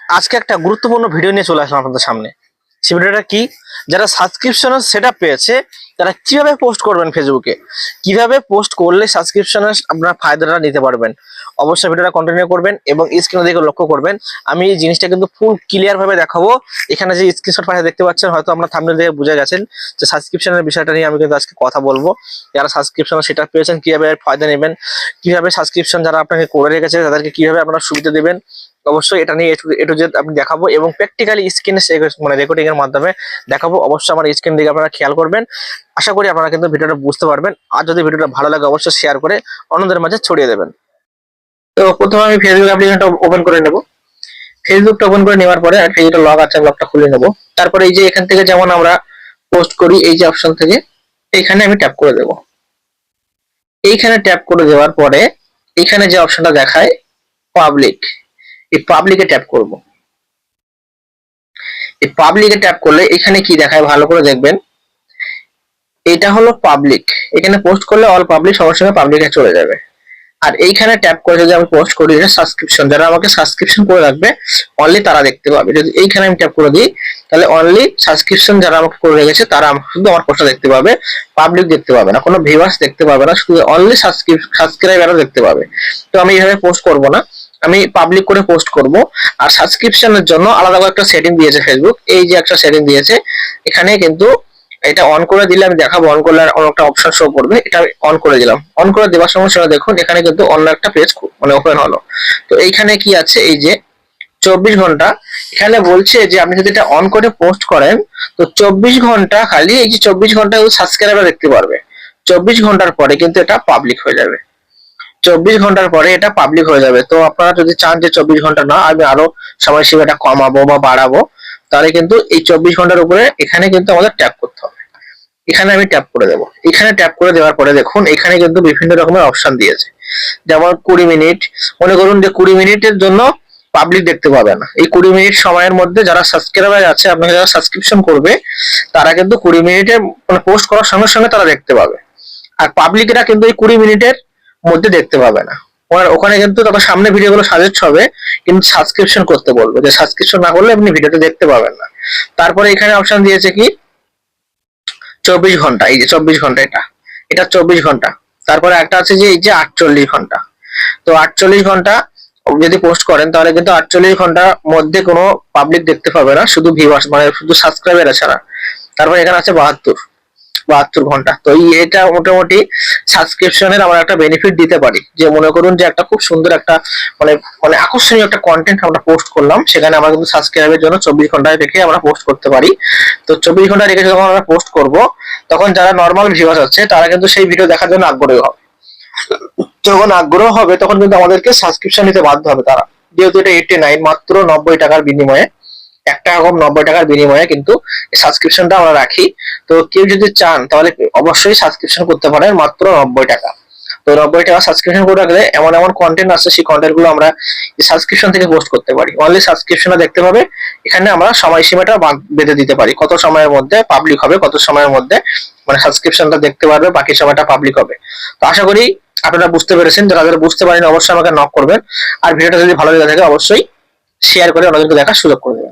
আজকে একটা গুরুত্বপূর্ণ ভিডিও নিয়ে চলে আসলাম আপনাদের সামনে। সেই ভিডিওটা কি, যারা সাবস্ক্রিপশনের সেটআপ পেয়েছে তারা কিভাবে পোস্ট করবেন ফেসবুকে, কিভাবে পোস্ট করলে সাবস্ক্রিপশনের আপনারা ফায়দাটা নিতে পারবেন। অবশ্যই ভিডিওটা কন্টিনিউ করবেন এবং স্ক্রিনের দিকে লক্ষ্য করবেন। আমি এই জিনিসটা কিন্তু ফুল ক্লিয়ার ভাবে দেখাবো। এখানে যে স্ক্রিনশট ফাইল দেখতে পাচ্ছেন, হয়তো আপনারা থাম্বনেল দেখে বুঝে গেছেন যে সাবস্ক্রিপশনের বিষয়টা নিয়ে আমি কিন্তু আজকে কথা বলবো। যারা সাবস্ক্রিপশন সেটআপ পেয়েছেন কিভাবে এর ফায়দা নেবেন, কিভাবে সাবস্ক্রিপশন যারা আপনাকে করে রেখেছে তাদেরকে কিভাবে আপনারা সুবিধা দেবেন, অবশ্যই এটা নিয়ে একটু জেড আমি দেখাবো এবং প্র্যাকটিক্যালি স্ক্রিনে মানে রেকর্ডিং এর মাধ্যমে দেখাবো। অবশ্যই আমার স্ক্রিন দিকে আপনারা খেয়াল করবেন। আশা করি আপনারা কিন্তু ভিডিওটা বুঝতে পারবেন। আর যদি ভিডিওটা ভালো লাগে অবশ্যই শেয়ার করে অন্যদের মাঝে ছড়িয়ে দেবেন। তো প্রথমে আমি ফেসবুক অ্যাপ্লিকেশনটা ওপেন করে নেব। ফেসবুকটা ওপেন করে নেওয়ার পরে আর ফেসবুকটা লগ আছে, লগটা খুলে নেব। তারপরে এই যে এখান থেকে যেমন আমরা পোস্ট করি, এই যে অপশন থেকে এইখানে আমি ট্যাপ করে দেব। এইখানে ট্যাপ করে দেওয়ার পরে এখানে যে অপশনটা দেখায় পাবলিক, এই পাবলিকে ট্যাপ করব। এই পাবলিকে ট্যাপ করলে এখানে কি দেখায় ভালো করে দেখবেন। এটা হলো পাবলিক, এখানে পোস্ট করলে অল পাবলিক সবার সঙ্গে পাবলিকে চলে যাবে। আর এইখানে ট্যাপ করে যদি আমি পোস্ট করি, এটা সাবস্ক্রিপশন, যারা আমাকে সাবস্ক্রিপশন করে রাখবে অনলি তারা দেখতে পাবে। যদি এইখানে আমি ট্যাপ করে দিই তাহলে অনলি সাবস্ক্রিপশন যারা আমাকে করে রেখেছে তারা শুধু আমার পোস্টটা দেখতে পাবে, পাবলিক দেখতে পাবে না, কোনো ভিউয়ার্স দেখতে পাবে না, শুধু অনলি সাবস্ক্রাইবাররা দেখতে পাবে। তো আমি এইভাবে পোস্ট করব না, আমি পাবলিক করে পোস্ট করব। আর সাবস্ক্রিপশনের জন্য আলাদা করে একটা সেটিং দিয়েছে ফেসবুক, এই যে একটা সেটিং দিয়েছে এখানে কিন্তু এটা অন করে দিলে আমি দেখাবো, অন করলে একটা অপশন শো করবে, এটা অন করে দিলাম। অন করে দেওয়ার সঙ্গে সঙ্গে দেখুন এখানে কিন্তু অন্য একটা পেজ মানে ওপেন হলো। তো এইখানে কি আছে, এই যে 24 ঘন্টা, এখানে বলছে যে আপনি যদি এটা অন করে পোস্ট করেন তো 24 ঘন্টা খালি এই যে 24 ঘন্টা সাবস্ক্রাইবার দেখতে পারবে। 24 ঘন্টার পরে কিন্তু এটা পাবলিক হয়ে যাবে। 24 ঘন্টার পরে এটা পাবলিক হয়ে যাবে। তো আপনারা যদি চান যে 24 ঘন্টা না, আমি আরো সময়সীমাটা কমাবো বা বাড়াবো, তাহলে কিন্তু এই 24 ঘন্টার উপরে এখানে কিন্তু আমাদের ট্যাপ করতে হবে। এখানে আমি ট্যাপ করে দেব। এখানে ট্যাপ করে দেওয়ার পরে দেখুন এখানে কিন্তু বিভিন্ন রকমের অপশন দিয়েছে, যেমন 20 মিনিট। মনে করুন যে 20 মিনিটের জন্য পাবলিক দেখতে পাবে না। এই 20 মিনিট সময়ের মধ্যে যারা সাবস্ক্রাইবার আছে, আপনাকে যারা সাবস্ক্রিপশন করবে তারা কিন্তু 20 মিনিটের মানে পোস্ট করার সঙ্গে সঙ্গে তারা দেখতে পাবে। আর পাবলিকরা কিন্তু এই 20 মিনিটের মধ্যে দেখতে পাবে না। ওখানে কিন্তু তাদের সামনে ভিডিওগুলো সাজেস্ট হবে, কিন্তু সাবস্ক্রিপশন করতে বলবে, যে সাবস্ক্রিপশন না করলে আপনি ভিডিওটা দেখতে পাবেন না। তারপরে এখানে অপশন দিয়েছে কি 24 ঘন্টা, এই যে 24 ঘন্টা, এটা 24 ঘন্টা। তারপরে একটা আছে যে এই যে 48 ঘন্টা। তো 48 ঘন্টা যদি পোস্ট করেন তাহলে কিন্তু 48 ঘন্টার মধ্যে কোনো পাবলিক দেখতে পাবে না, শুধু ভিউয়ার্স মানে শুধু সাবস্ক্রাইবার ছাড়া। তারপর এখানে আছে 72 ঘন্টা। তো এটা মোটামুটি সাবস্ক্রিপশনের আমরা একটা বেনিফিট দিতে পারি, যে মনে করুন যে একটা খুব সুন্দর একটা মানে মানে আকর্ষণীয় একটা কন্টেন্ট আমরা পোস্ট করলাম, সেখানে আমরা কিন্তু সাবস্ক্রাইবের জন্য 24 ঘন্টায় রেখে আমরা পোস্ট করতে পারি। তো 24 ঘন্টা রেখে যখন আমরা পোস্ট করব তখন যারা নর্মাল ভিউয়ার্স আছে তারা কিন্তু সেই ভিডিও দেখার জন্য আগ্রহী হবে। যখন আগ্রহ হবে তখন কিন্তু আমাদেরকে সাবস্ক্রিপশন নিতে বাধ্য হবে তারা, যেহেতু এটা 89 মাত্র 90 টাকার বিনিময়ে, 1 টাকা কম 90 টাকার বিনিময়ে কিন্তু সাবস্ক্রিপশনটা আমরা রাখি। তো কেউ যদি চান তাহলে অবশ্যই সাবস্ক্রিপশন করতে পারেন মাত্র 90 টাকা। তো 90 টাকা সাবস্ক্রিপশন করে রাখলে এমন এমন কন্টেন্ট আছে, সেই কন্টেন্ট গুলো আমরা সাবস্ক্রিপশন থেকে পোস্ট করতে পারি। অনলি সাবস্ক্রিপশনটা দেখতে পাবে। এখানে আমরা সময়সীমাটা বেঁধে দিতে পারি, কত সময়ের মধ্যে পাবলিক হবে, কত সময়ের মধ্যে মানে সাবস্ক্রিপশনটা দেখতে পারবে, বাকি সময়টা পাবলিক হবে। তো আশা করি আপনারা বুঝতে পেরেছেন। যারা বুঝতে পারেন অবশ্যই আমাকে নক করবেন। আর ভিডিওটা যদি ভালো লেগে থাকে অবশ্যই শেয়ার করে অন্যদেরকে দেখার সুযোগ করে দেবেন।